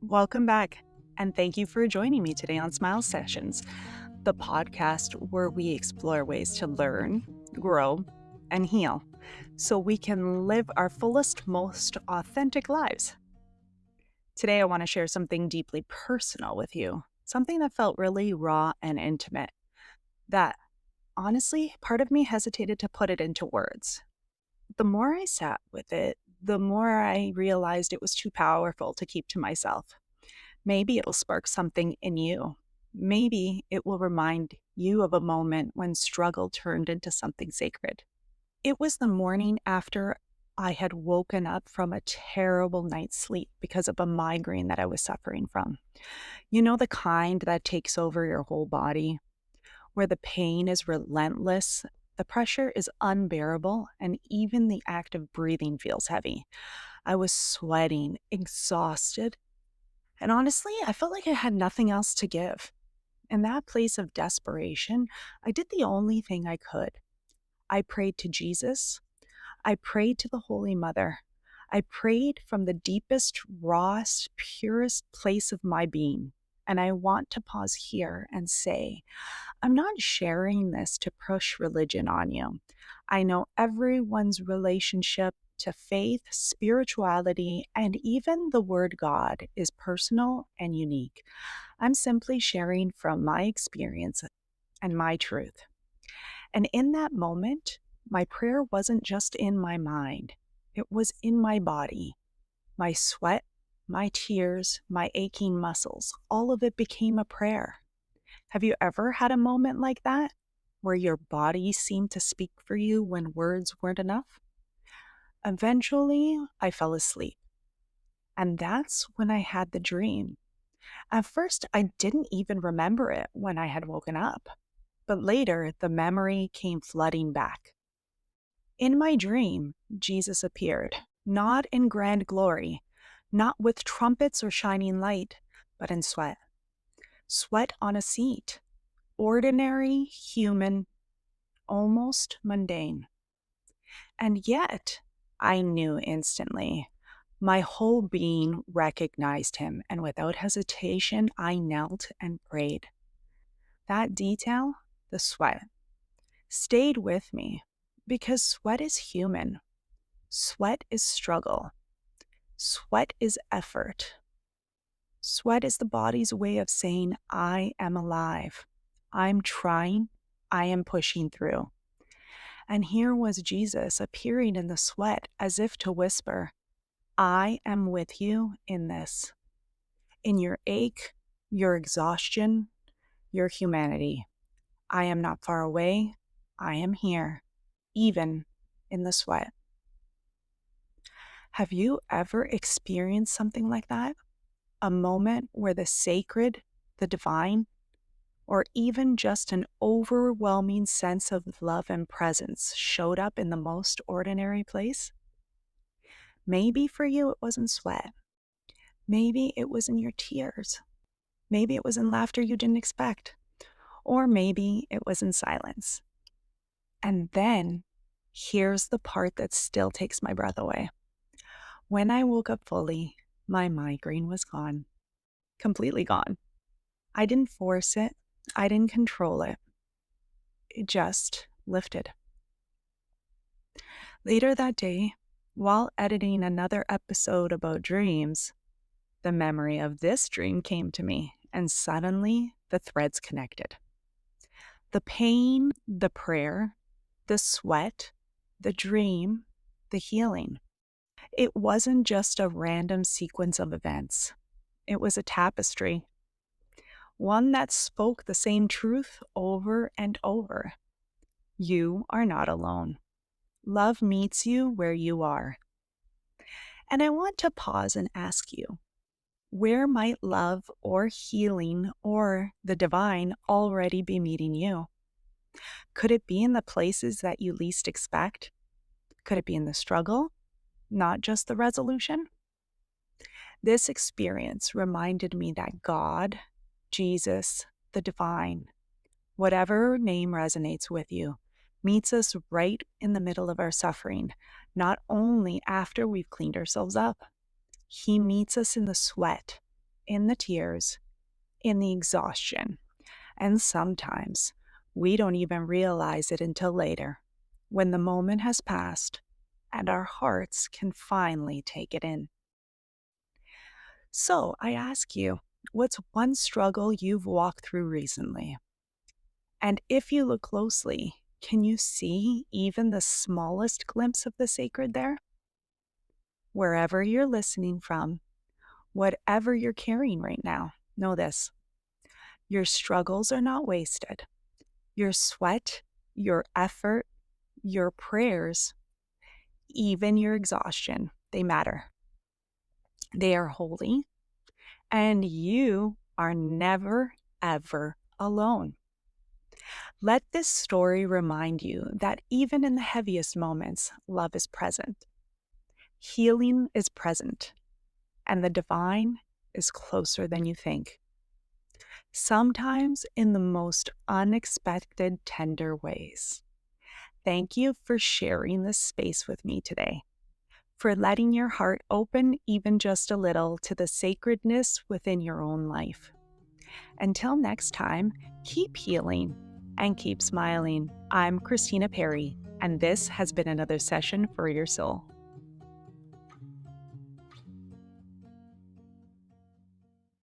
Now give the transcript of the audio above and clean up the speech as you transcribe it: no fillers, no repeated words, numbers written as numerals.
Welcome back, and thank you for joining me today on Smile Sessions, the podcast where we explore ways to learn, grow, and heal so we can live our fullest, most authentic lives. Today, I want to share something deeply personal with you, something that felt really raw and intimate, that honestly, part of me hesitated to put it into words. The more I sat with it, the more I realized it was too powerful to keep to myself. Maybe it'll spark something in you. Maybe it will remind you of a moment when struggle turned into something sacred. It was the morning after I had woken up from a terrible night's sleep because of a migraine that I was suffering from. You know, the kind that takes over your whole body, where the pain is relentless, the pressure is unbearable, and even the act of breathing feels heavy. I was sweating, exhausted, and honestly, I felt like I had nothing else to give. In that place of desperation, I did the only thing I could. I prayed to Jesus. I prayed to the Holy Mother. I prayed from the deepest, rawest, purest place of my being. And I want to pause here and say, I'm not sharing this to push religion on you. I know everyone's relationship to faith, spirituality, and even the word God is personal and unique. I'm simply sharing from my experience and my truth. And in that moment, my prayer wasn't just in my mind, it was in my body. My sweat, my tears, my aching muscles, all of it became a prayer. Have you ever had a moment like that, where your body seemed to speak for you when words weren't enough? Eventually, I fell asleep, and that's when I had the dream. At first, I didn't even remember it when I had woken up, but later the memory came flooding back. In my dream, Jesus appeared, not in grand glory, not with trumpets or shining light, but in sweat. Sweat on a seat. Ordinary, human, almost mundane. And yet, I knew instantly. My whole being recognized him, and without hesitation, I knelt and prayed. That detail, the sweat, stayed with me because sweat is human. Sweat is struggle. Sweat is effort. Sweat is the body's way of saying, I am alive. I'm trying. I am pushing through. And here was Jesus appearing in the sweat as if to whisper, I am with you in this, in your ache, your exhaustion, your humanity. I am not far away. I am here, even in the sweat. Have you ever experienced something like that? A moment where the sacred, the divine, or even just an overwhelming sense of love and presence showed up in the most ordinary place? Maybe for you it wasn't sweat. Maybe it was in your tears. Maybe it was in laughter you didn't expect. Or maybe it was in silence. And then, here's the part that still takes my breath away. When I woke up fully, my migraine was gone. Completely gone. I didn't force it. I didn't control it. It just lifted. Later that day, while editing another episode about dreams, the memory of this dream came to me, and suddenly the threads connected. The pain, the prayer, the sweat, the dream, the healing. It wasn't just a random sequence of events. It was a tapestry, one that spoke the same truth over and over. You are not alone. Love meets you where you are. And I want to pause and ask you, where might love or healing or the divine already be meeting you? Could it be in the places that you least expect? Could it be in the struggle, not just the resolution? This experience reminded me that God, Jesus, the divine, whatever name resonates with you, meets us right in the middle of our suffering, not only after we've cleaned ourselves up. He meets us in the sweat, in the tears, in the exhaustion. And sometimes we don't even realize it until later, when the moment has passed and our hearts can finally take it in. So I ask you, what's one struggle you've walked through recently? And if you look closely, can you see even the smallest glimpse of the sacred there? Wherever you're listening from, whatever you're carrying right now, know this: your struggles are not wasted. Your sweat, your effort, your prayers, even your exhaustion, they matter. They are holy, and you are never, ever alone. Let this story remind you that even in the heaviest moments, love is present, healing is present, and the divine is closer than you think. Sometimes in the most unexpected, tender ways. Thank you for sharing this space with me today, for letting your heart open even just a little to the sacredness within your own life. Until next time, keep healing and keep smiling. I'm Christina Perry, and this has been another session for your soul.